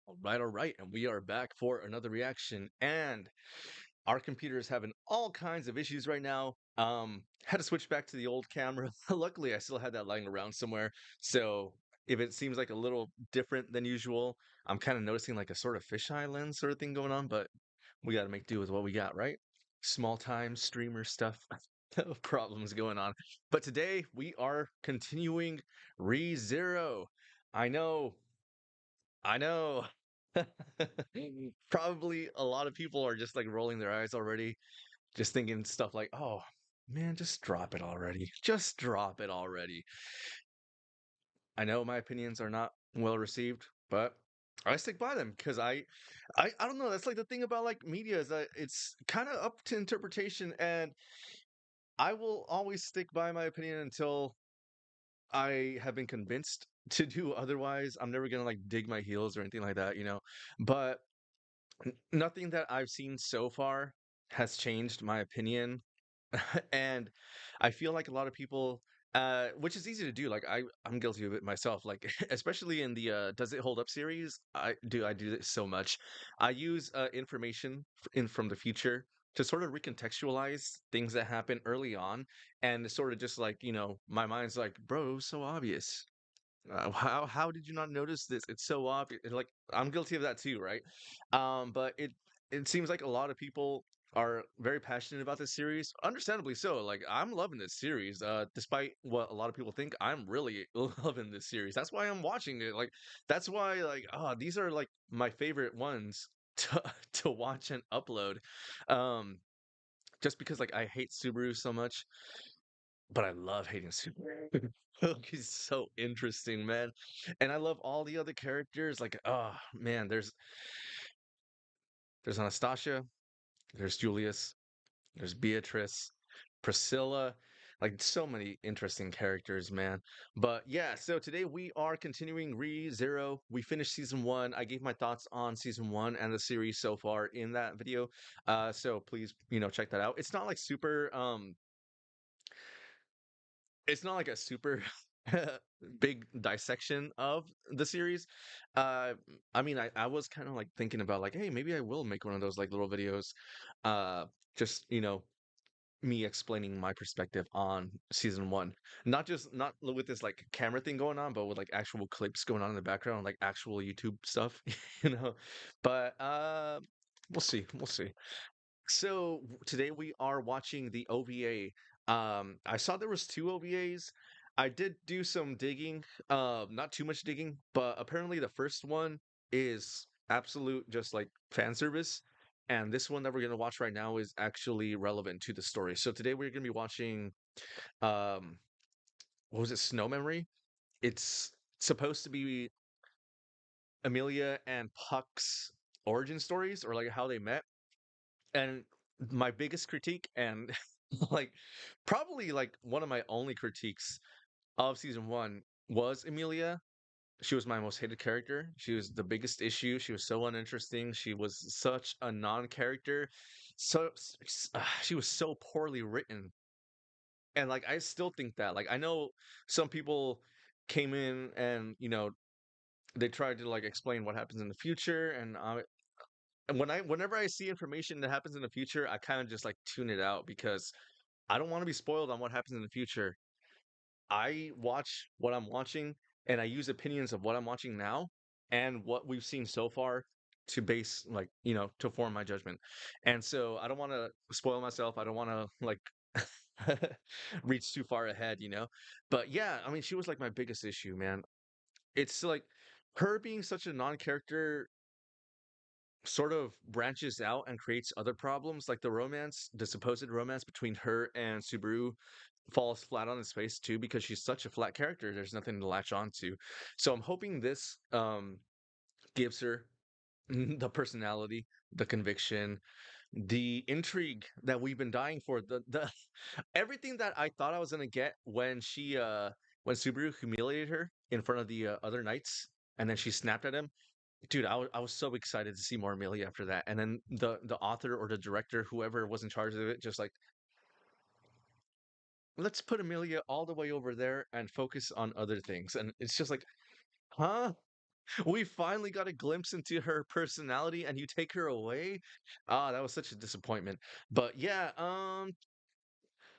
All right, and we are back for another reaction. And our computer is having all kinds of issues right now. Had to switch back to the old camera. Luckily, I still had that lying around somewhere. So if it seems like a little different than usual, I'm kind of noticing like a sort of fisheye lens sort of thing going on. But we got to make do with what we got, right? Small time streamer stuff. Problems going on. But today we are continuing ReZero. I know I know. Probably a lot of people are just like rolling their eyes already, just thinking stuff like, "Oh, man, just drop it already. Just drop it already." I know my opinions are not well received, but I stick by them because I don't know. That's like the thing about like media is that it's kind of up to interpretation, and I will always stick by my opinion until I have been convinced to do otherwise. I'm never gonna like dig my heels or anything like that, you know. But nothing that I've seen so far has changed my opinion. And I feel like a lot of people, which is easy to do, like I'm guilty of it myself, like especially in the Does It Hold Up series. I do this so much. I use information in from the future to sort of recontextualize things that happen early on, and sort of just like, my mind's like, bro, it was so obvious. How did you not notice this? It's so obvious. Like I'm guilty of that too, right? But it seems like a lot of people are very passionate about this series, understandably so. Like I'm loving this series, despite what a lot of people think. I'm really loving this series. That's why I'm watching it. Like that's why, like, these are like my favorite ones to to watch and upload. Um, just because like I hate Subaru so much, but I love hating Superman. He's so interesting, man. And I love all the other characters. Like, oh man, there's Anastasia, there's Julius, there's Beatrice, Priscilla, like so many interesting characters, man. But yeah, so today we are continuing Re Zero. We finished season one. I gave my thoughts on season one and the series so far in that video. So please, check that out. It's not like a super big dissection of the series. Uh, I mean, I was kind of like thinking about like, hey, maybe I will make one of those like little videos, uh, just me explaining my perspective on season one, not with this like camera thing going on, but with like actual clips going on in the background, like actual YouTube stuff, you know. But we'll see, we'll see. So today we are watching the OVA. I saw there was two OVAs. I did do some digging, not too much digging, but apparently the first one is absolute just like fan service, and this one that we're gonna watch right now is actually relevant to the story. So today we're gonna be watching, um, what was it, Snow Memory? It's supposed to be Amelia and Puck's origin stories, or like how they met. And my biggest critique, and like probably like one of my only critiques of season one, was Emilia. She was my most hated character. She was the biggest issue. She was so uninteresting. She was such a non-character. She was so poorly written. And like I still think that. Like I know some people came in and they tried to like explain what happens in the future, and whenever I see information that happens in the future, I kind of just like tune it out because I don't want to be spoiled on what happens in the future. I watch what I'm watching, and I use opinions of what I'm watching now and what we've seen so far to base, like, to form my judgment. And so I don't want to spoil myself. I don't want to like reach too far ahead, you know? But yeah, I mean, she was like my biggest issue, man. It's like her being such a non-character sort of branches out and creates other problems, like the supposed romance between her and Subaru falls flat on its face too, because she's such a flat character. There's nothing to latch on to. So I'm hoping this gives her the personality, the conviction, the intrigue that we've been dying for. The everything that I thought I was gonna get when Subaru humiliated her in front of the other knights, and then she snapped at him. Dude, I was so excited to see more Amelia after that. And then the author or the director, whoever was in charge of it, just like, let's put Amelia all the way over there and focus on other things. And it's just like, huh? We finally got a glimpse into her personality, and you take her away. Ah, that was such a disappointment. But yeah,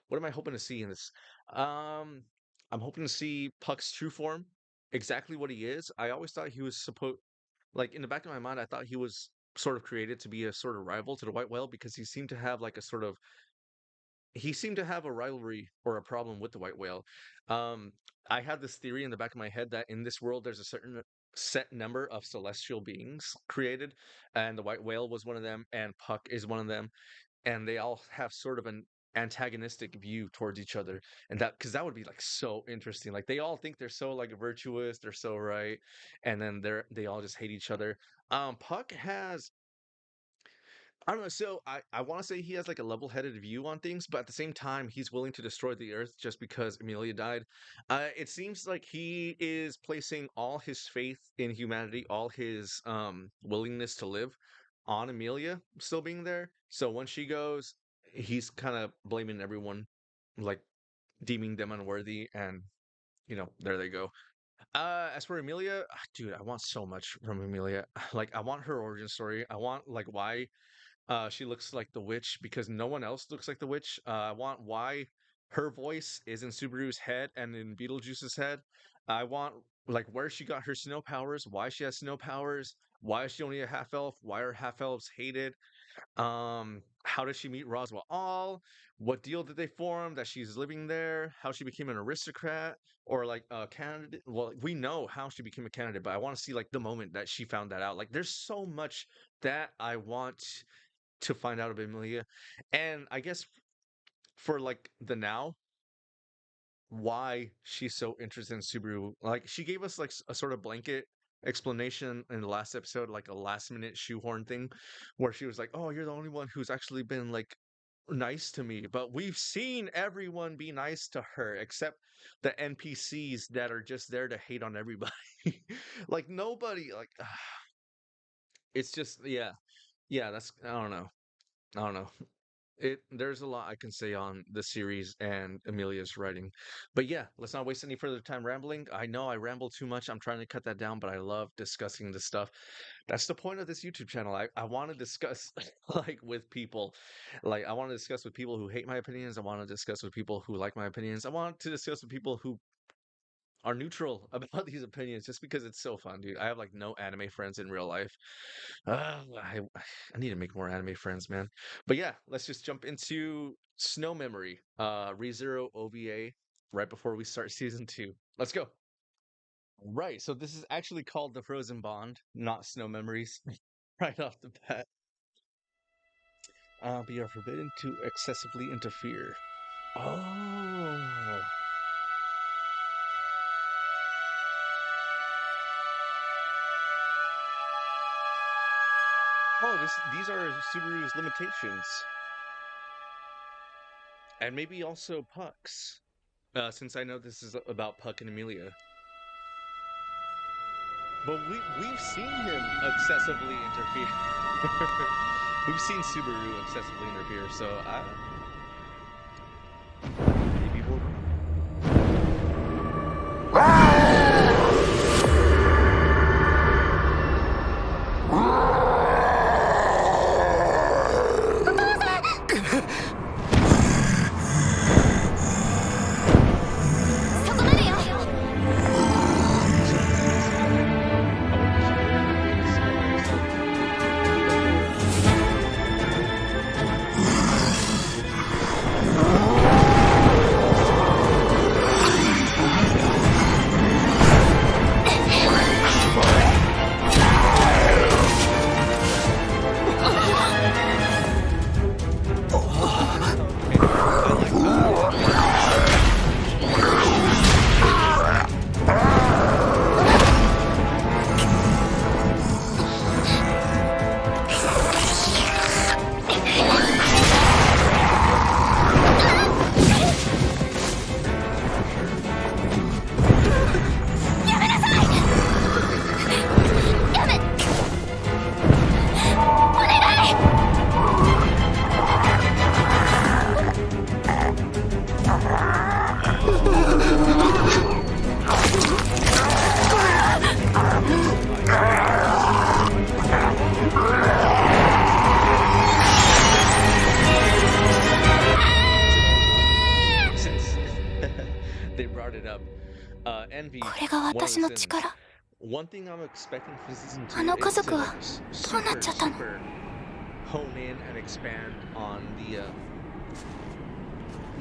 what am I hoping to see in this? Um, I'm hoping to see Puck's true form, exactly what he is. I always thought he was supposed, like in the back of my mind, I thought he was sort of created to be a sort of rival to the White Whale because he seemed to have a rivalry or a problem with the White Whale. Um, I had this theory in the back of my head that in this world there's a certain set number of celestial beings created, and the White Whale was one of them, and Puck is one of them, and they all have sort of an antagonistic view towards each other, and that because that would be like so interesting. Like they all think they're so like virtuous, they're so right, and then they all just hate each other. Puck has I don't know. So I want to say he has like a level-headed view on things, but at the same time, he's willing to destroy the Earth just because Amelia died. It seems like he is placing all his faith in humanity, all his willingness to live on Amelia still being there. So when she goes, he's kind of blaming everyone, like deeming them unworthy, and there they go. As for Amelia, dude, I want so much from Amelia. Like, I want her origin story. I want like why she looks like the witch because no one else looks like the witch. I want why her voice is in Subaru's head and in Beetlejuice's head. I want like where she got her snow powers, why she has snow powers, why is she only a half elf, why are half elves hated, how did she meet Roswell All? What deal did they form that she's living there? How she became an aristocrat or like a candidate? Well, we know how she became a candidate, but I want to see like the moment that she found that out. Like, there's so much that I want to find out about Amelia, and I guess for like the now, why she's so interested in Subaru. Like she gave us like a sort of blanket explanation in the last episode, like a last minute shoehorn thing, where she was like, "Oh, you're the only one who's actually been like nice to me." But we've seen everyone be nice to her except the NPCs that are just there to hate on everybody. Like nobody, like it's just yeah, yeah. That's I don't know. I don't know. There's a lot I can say on the series and Amelia's writing. But yeah, let's not waste any further time rambling. I know I ramble too much. I'm trying to cut that down, but I love discussing this stuff. That's the point of this YouTube channel. I want to discuss like with people. Like I want to discuss with people who hate my opinions. I want to discuss with people who like my opinions. I want to discuss with people who are neutral about these opinions just because it's so fun, dude. I have like no anime friends in real life. I need to make more anime friends, man. But yeah, let's just jump into Snow Memory, ReZero OVA right before we start season 2. Let's go. Right, so this is actually called The Frozen Bond, not Snow Memories. Right off the bat. But you're forbidden to excessively interfere. Oh. Oh, these are Subaru's limitations. And maybe also Puck's. Since I know this is about Puck and Amelia. But we've seen him excessively interfere. We've seen Subaru excessively interfere, so maybe we'll one of 私 the の sins. 力。 One thing I'm expecting from season あ 2 の is 家 to 族は like どうなっ super ちゃったの？ super hone in and expand on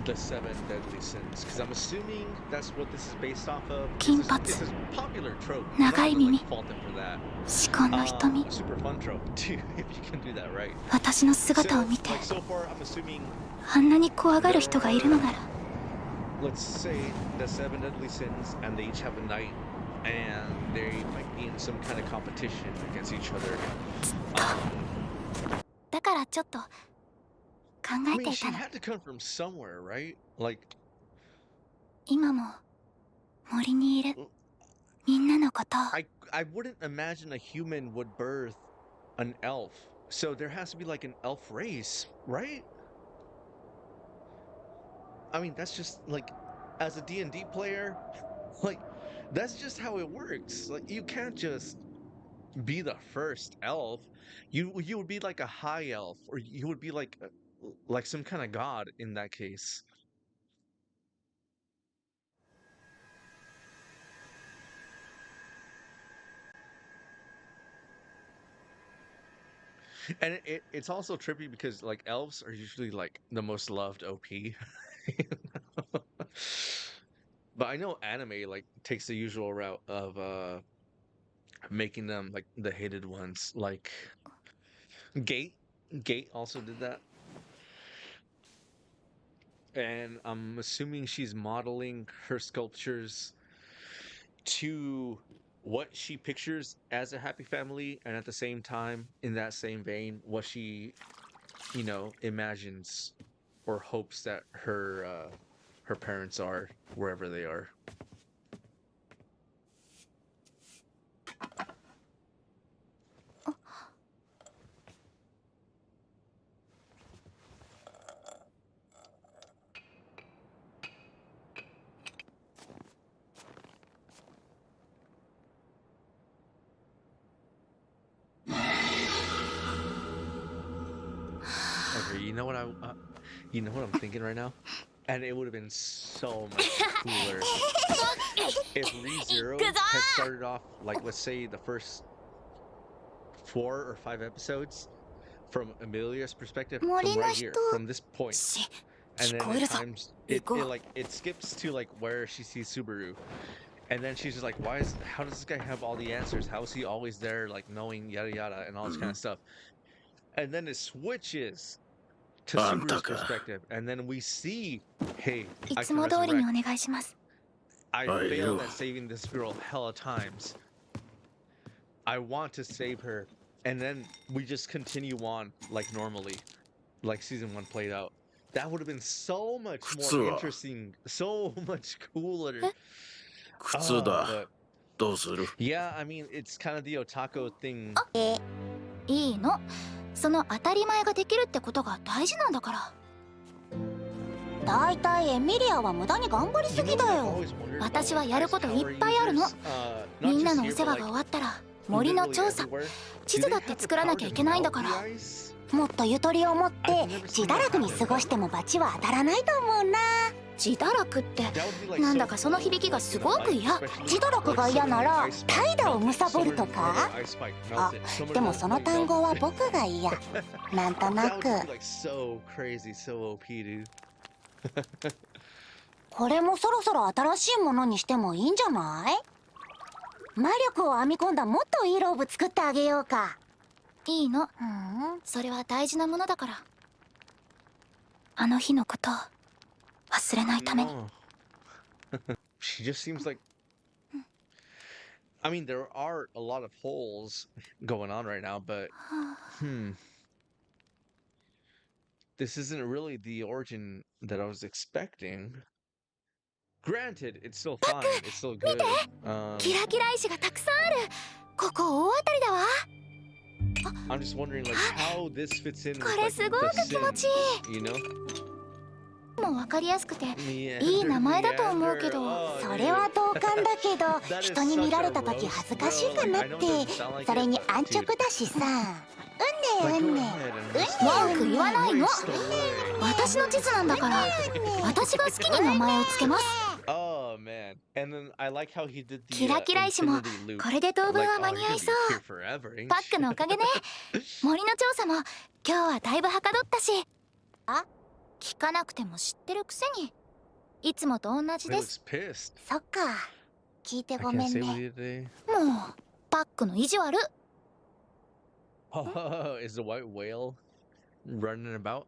the seven deadly sins, because I'm assuming that's what this is based off of. It's a popular trope. I'm not gonna like fault them for that. 至高の瞳。 Super fun trope too, if you can do that right. 私の So 姿を見て like so far, I'm assuming あんなに怖がる人がいるのなら let's say the seven deadly sins, and they each have a knight, and they might be in some kind of competition against each other. だからちょっと考 I えて mean, い she たの。 had to come from somewhere, right? Like, 今も森にいるみんなのことを I wouldn't imagine a human would birth an elf. So there has to be like an elf race, right? I mean, that's just like, as a D&D player, like, that's just how it works. Like, you can't just be the first elf. You would be like a high elf, or you would be like some kind of god in that case. And it's also trippy because like elves are usually like the most loved OP. But I know anime like takes the usual route of making them like the hated ones. Like Gate Gate also did that. And I'm assuming she's modeling her sculptures to what she pictures as a happy family, and at the same time, in that same vein, what she, imagines or hopes that her parents are wherever they are. Okay, you know what I'm thinking right now? And it would have been so much cooler if ReZero had started off, like, let's say the first 4 or 5 episodes from Emilia's perspective, from right here, from this point. And then at times, it skips to, like, where she sees Subaru. And then she's just like, how does this guy have all the answers? How is he always there, like, knowing yada yada and all this kind of stuff? And then it switches to Subaru's perspective, and then we see, hey, I can resurrect. I failed at saving this girl hella times. I want to save her. And then we just continue on like normally, like season 1 played out. That would have been so much more interesting, so much cooler. But yeah, I mean, it's kind of the otaku thing. いいの。その当たり前ができるってことが大事なんだから。だいたいエミリアは無駄に頑張りすぎだよ。私はやることいっぱいあるの。みんなのお世話が終わったら森の調査、地図だって作らなきゃいけないんだから。もっとゆとりを持って自堕落に過ごしても罰は当たらないと思うな。自堕落ってなんだかその響きがすごく嫌。自堕落が嫌なら怠惰を貪るとか。あ、でもその単語は僕が嫌。なんとなく。これもそろそろ新しいものにしてもいいんじゃない？魔力を編み込んだもっといいローブ作ってあげようか。いいの。それは大事なものだから。あの日のことを忘れないために。She just seems like, I mean, there are a lot of holes going on right now, but this isn't really the origin that I was expecting. Granted, it's still fine. It's still good. キラキラ石がたくさんある。ここ大当たりだわ。I'm just wondering like how this fits in with これ like すごく the 気持ちい sin, you know? い。もう分かりやすくていい名前だと思うけど。それは同感だけど、人に見られた時恥ずかしいかなって。それに安直だしさ。文句言わないの。私の地図なんだから。私が好きに名前をつけます。man. And then I like how he did キ the ラキラ石も infinity loop. これで当分 Like, は間 oh, に you're 合 gonna い be そう。 here forever, ain't パックのおかげね。森の調査も今日はだいぶはかどったし。あ、聞かなくても知ってるくせに。いつもと同じ He です looks pissed. そっか、聞いて I ご can't めん stay with ね。 you today. もうパックの意地悪。 Oh, is the white whale running about?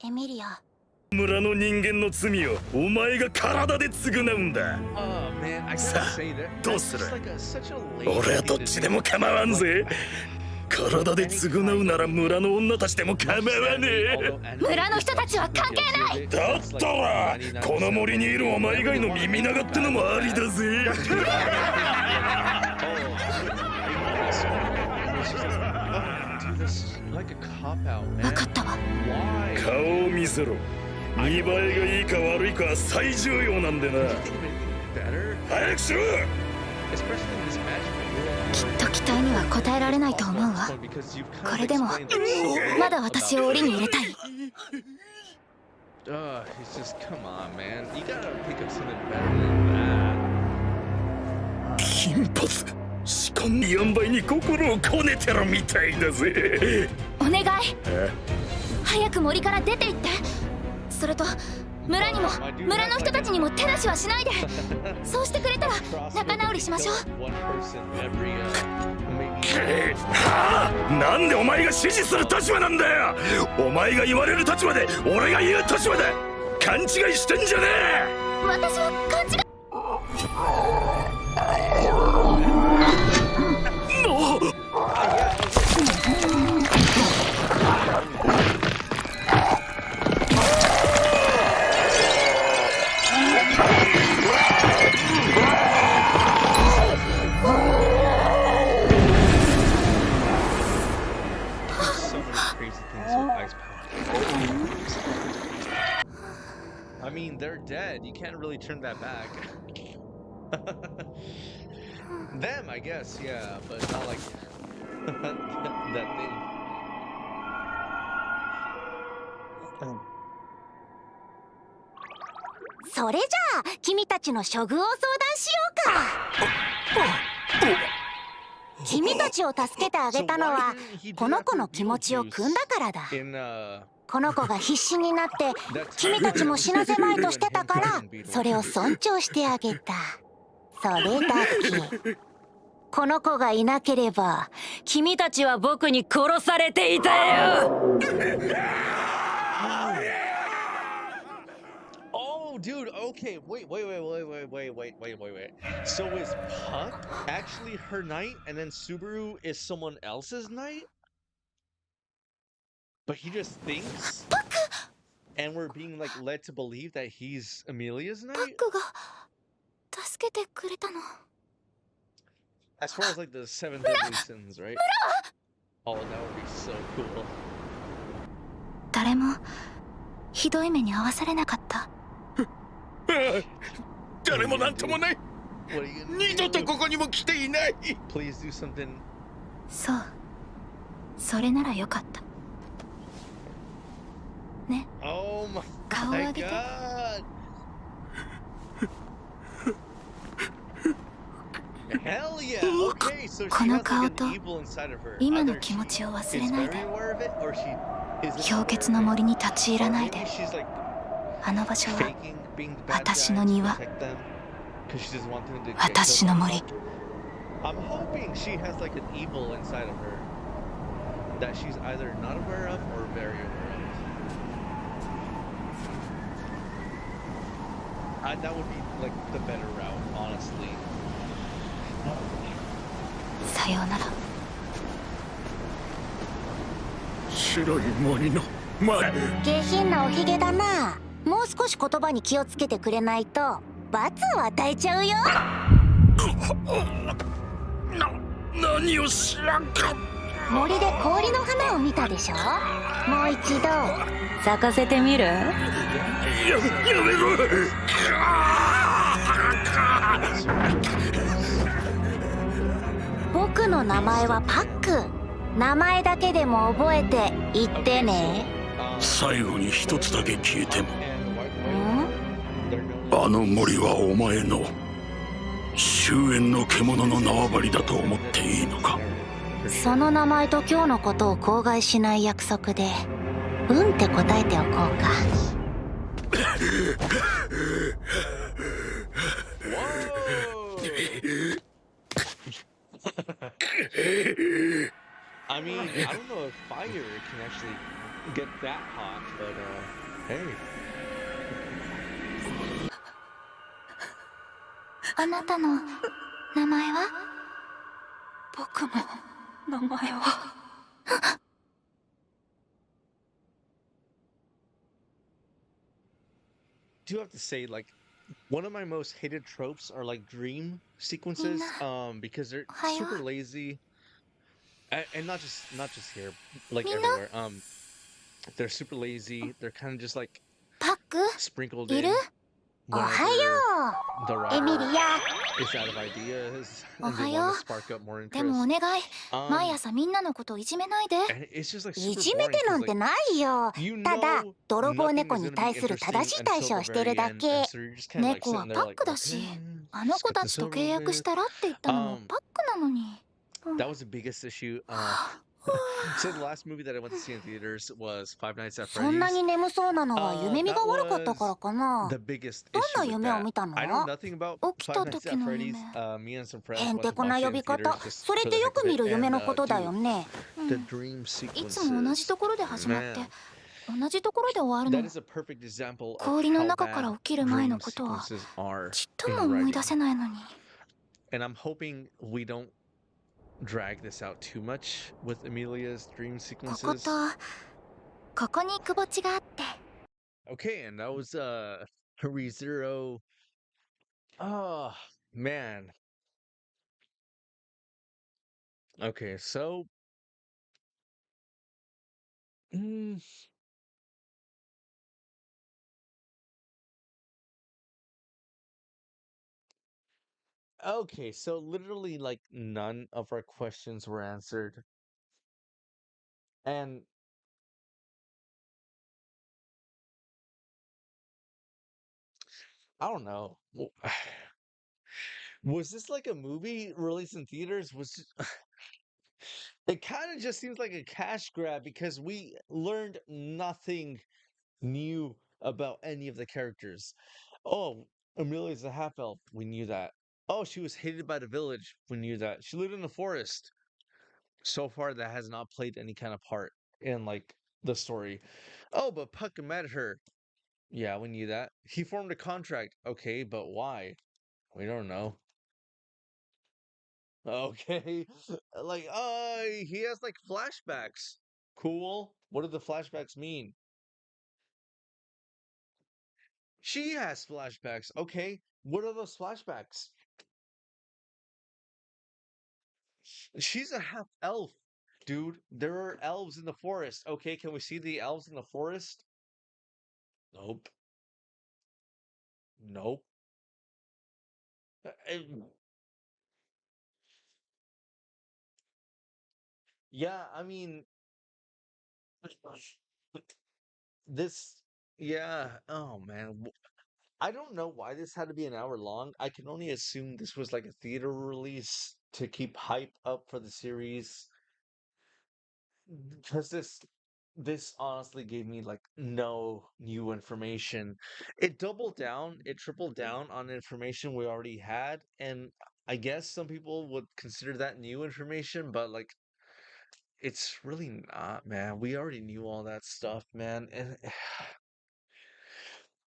エミリア、村の人間の罪をお前が体で償うんだ。 Oh man, I gotta さあ say that どう that's する？ just like such a lazy 俺は thing どっ to ち do. でも構わんぜ。 体で償うなら村の女たちでも構わねえ。村の人たちは関係ない。だったらこの森にいるお前以外の耳長ってのもありだぜ。 分かったわ。顔を見せろ。見栄えがいいか悪いかは最重要なんでな。早くしろ。きっと期待には応えられないと思うわ。これでもまだ私を檻に入れたい。 He's just, come on, man. You gotta think of something better than that. 金髪しかも4倍に心をこねてるみたいだぜ。お願い、早く森から出て行って。それと村にも村の人たちにも手出しはしないで。そうしてくれたら仲直りしましょう。はあ、なんでお前が指示する立場なんだよ。お前が言われる立場で俺が言う立場だ。勘違いしてんじゃねえ。私は勘違い。I mean, they're dead. You can't really turn that back. Them, I guess, yeah, but not like that thing. それじゃあ君たちの処遇を相談しようか。君たちを助けてあげたのはこの子の気持ちを汲んだからだ。この子が必死になって君たちも死なせまいとしてたからそれを尊重してあげた。それだけ。この子がいなければ君たちは僕に殺されていたよ。 Oh, dude, okay, wait. So is Puck actually her knight, and then Subaru is someone else's knight? But he just thinks, and we're being like led to believe that he's Emilia's パッ knight? クが助けてくれたの。 As far as like the 7 deadly sins, right? Oh, that would be so cool. 誰もひどい目に遭わされなかった。誰もなんともない。 What are you gonna 二度と do? ここにも来ていない。 Please do something. そう、それならよかった。ね、 Oh 顔を my 上げて。 god! Hell yeah! Okay, so she こ has の like 顔 an と evil inside of her. 今の Either 気 she 持ちを忘 is れない very で。 aware of it, or she isn't 氷 aware 結の of it. 森に立ち入ら Or ないで。 maybe she's like あの場所は faking being the bad 私 guy の to 庭。 protect them because she doesn't want them to get 私 killed. の森。 I'm hoping she has like an evil inside of her that she's either not aware of or very aware of. That would be like the better route, honestly. さようなら。白い森の前。下品なおひげだな。もう少し言葉に気をつけてくれないと罰を与えちゃうよ。何を知らんか。森で氷の花を見たでしょ。もう一度咲かせてみる。やめろ。僕の名前はパック。名前だけでも覚えて言ってね。最後に一つだけ聞いても。ん？あの森はお前の終焉の獣の縄張りだと思っていいのか。その名前と今日のことを口外しない約束でうんって答えておこうか。I mean, I don't know if fire can actually get that hot, but hey. あなたの名前は？僕の名前はDo have to say, like, one of my most hated tropes are like dream みんな sequences, because they're おはよ super う。 lazy, and not just here, like みんな everywhere. They're super lazy. They're kind of just like パック sprinkled いる？ in おは whenever よ the うエミ writer リア。 is out of ideas お and they は want よ to う。 spark up more でもお interest. 願い、毎 Um, 朝みんなのこといじめないで。 and it's just like い super じめ boring て because なんて like ないよ。 you ただ know 泥棒 nothing 猫 is に going to be 対する interesting 正しい対 until 処 the をしてる very だ end, and け。 so you're just kind of like 猫は sitting there パッ like, クだし、 okay, あの just 子 get た this ちと over 契約 with. したらって言ったのもパックなのに。 That was the biggest issue. So the last movie that I went to see in theaters was Five Nights at そんな Freddy's. に眠そうなのは夢見 That が悪かったか was らかな。 the biggest どん issue な with 夢を that. 見た I know の？ nothing about 起き Five た Nights 時 at の夢。 Freddy's. Me and some へ friends ん went て to こな watch it 呼 in び方。 theaters just それっ for て the よ heck of く見 it. る夢 And のことだ dude, よね。 the dream いつも同じところで sequences, 始まって man, 同じところで終わる that の。 is a perfect example of 氷の how 中から bad 起きる前 dream のことは sequences are ちっと in も思い出 writing. せないのに。 And I'm hoping we don't drag this out too much with Emilia's dream ここと sequences. ここにくぼ地があって。 Okay, and that was ReZero. Oh man. Okay, so mm, okay, so literally like none of our questions were answered. And I don't know. Was this like a movie released in theaters? It kind of just seems like a cash grab because we learned nothing new about any of the characters. Oh, Amelia's a half elf. We knew that. Oh, she was hated by the village. We knew that. She lived in the forest. So far, that has not played any kind of part in like the story. Oh, but Puck met her. Yeah, we knew that. He formed a contract. Okay, but why? We don't know. Okay. Like, he has like flashbacks. Cool. What do the flashbacks mean? She has flashbacks. Okay. What are those flashbacks? She's a half elf, dude. There are elves in the forest. Okay, can we see the elves in the forest? Nope. Nope. Uh, yeah, I mean, this, yeah. Oh man, I don't know why this had to be an hour long. I can only assume this was like a theater release to keep hype up for the series. Because this honestly gave me like no new information. It doubled down, it tripled down on information we already had, and I guess some people would consider that new information, but like it's really not, man. We already knew all that stuff, man. And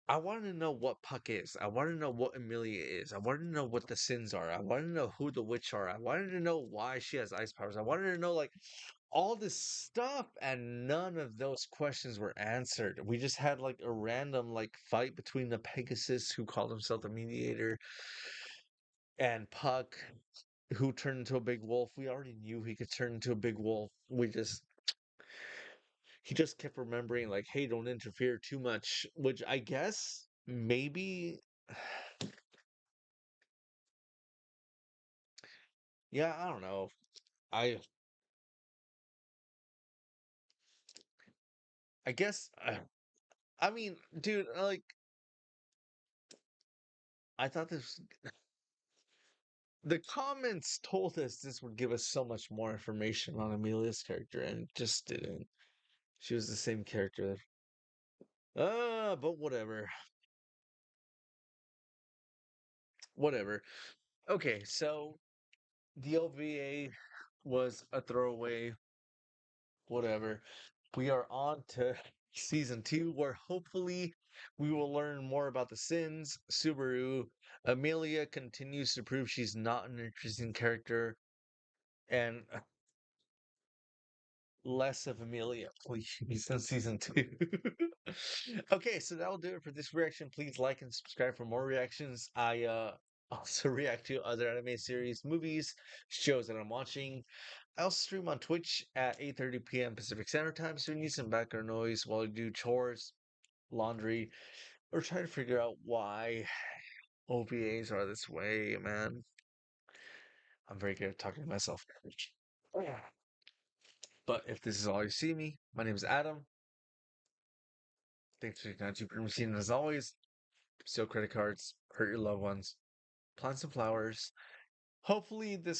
I wanted to know what Puck is. I wanted to know what Amelia is. I wanted to know what the sins are. I wanted to know who the witch are. I wanted to know why she has ice powers. I wanted to know like all this stuff, and none of those questions were answered. We just had like a random like fight between the Pegasus, who called himself the mediator, and Puck, who turned into a big wolf. We already knew he could turn into a big wolf. He just kept remembering like, hey, don't interfere too much, which I guess maybe yeah, I don't know. I I guess I mean, dude, like I thought this the comments told us this would give us so much more information on Amelia's character, and it just didn't. She was the same character. But whatever. Whatever. Okay, so the OVA was a throwaway. Whatever. We are on to season 2, where hopefully we will learn more about the Sins, Subaru. Amelia continues to prove she's not an interesting character, and less of Amelia, please, in season 2. Okay, so that'll do it for this reaction. Please like and subscribe for more reactions. I also react to other anime series, movies, shows that I'm watching. I also stream on Twitch at 8:30 p.m. Pacific Standard Time, so you need some background noise while you do chores, laundry, or try to figure out why OVAs are this way, man. I'm very good at talking to myself. But if this is all you see me, my name is Adam. Thanks for your time, Super Machine. As always, steal credit cards, hurt your loved ones, plant some flowers. Hopefully, this